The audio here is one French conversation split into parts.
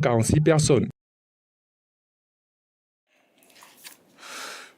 46 personnes.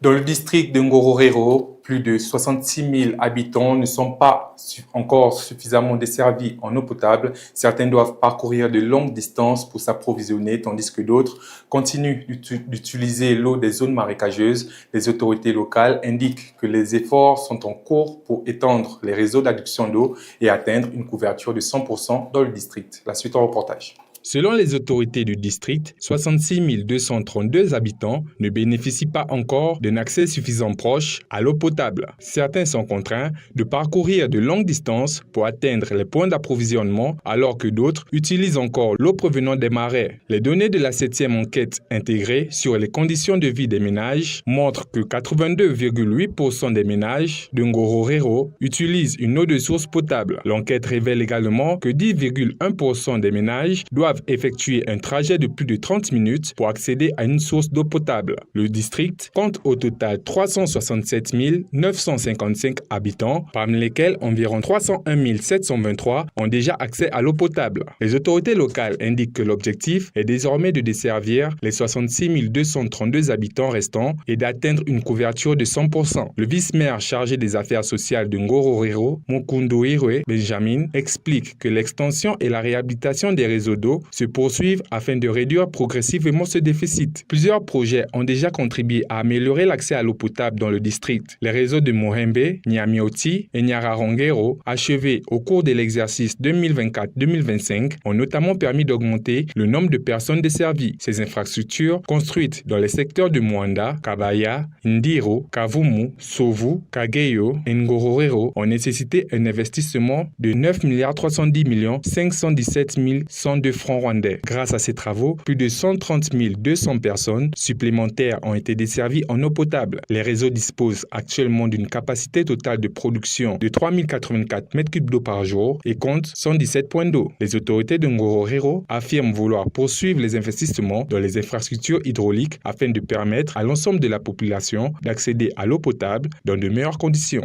Dans le district de Ngororero, plus de 66 000 habitants ne sont pas encore suffisamment desservis en eau potable. Certains doivent parcourir de longues distances pour s'approvisionner, tandis que d'autres continuent d'utiliser l'eau des zones marécageuses. Les autorités locales indiquent que les efforts sont en cours pour étendre les réseaux d'adduction d'eau et atteindre une couverture de 100% dans le district. La suite au reportage. Selon les autorités du district, 66 232 habitants ne bénéficient pas encore d'un accès suffisant proche à l'eau potable. Certains sont contraints de parcourir de longues distances pour atteindre les points d'approvisionnement, alors que d'autres utilisent encore l'eau provenant des marais. Les données de la 7e enquête intégrée sur les conditions de vie des ménages montrent que 82,8% des ménages de Ngororero utilisent une eau de source potable. L'enquête révèle également que 10,1% des ménages doivent effectuer un trajet de plus de 30 minutes pour accéder à une source d'eau potable. Le district compte au total 367 955 habitants, parmi lesquels environ 301 723 ont déjà accès à l'eau potable. Les autorités locales indiquent que l'objectif est désormais de desservir les 66 232 habitants restants et d'atteindre une couverture de 100%. Le vice-maire chargé des affaires sociales de Ngororero, Mukundoirwe Benjamin, explique que l'extension et la réhabilitation des réseaux d'eau se poursuivent afin de réduire progressivement ce déficit. Plusieurs projets ont déjà contribué à améliorer l'accès à l'eau potable dans le district. Les réseaux de Mohembe, Nyamioti et Nyararongero, achevés au cours de l'exercice 2024-2025, ont notamment permis d'augmenter le nombre de personnes desservies. Ces infrastructures, construites dans les secteurs de Mwanda, Kabaya, Ndiro, Kavumu, Sovu, Kageyo et Ngororero, ont nécessité un investissement de 9 310 517 102 francs rwandais. Grâce à ces travaux, plus de 130 200 personnes supplémentaires ont été desservies en eau potable. Les réseaux disposent actuellement d'une capacité totale de production de 3084 m3 d'eau par jour et comptent 117 points d'eau. Les autorités de Ngororero affirment vouloir poursuivre les investissements dans les infrastructures hydrauliques afin de permettre à l'ensemble de la population d'accéder à l'eau potable dans de meilleures conditions.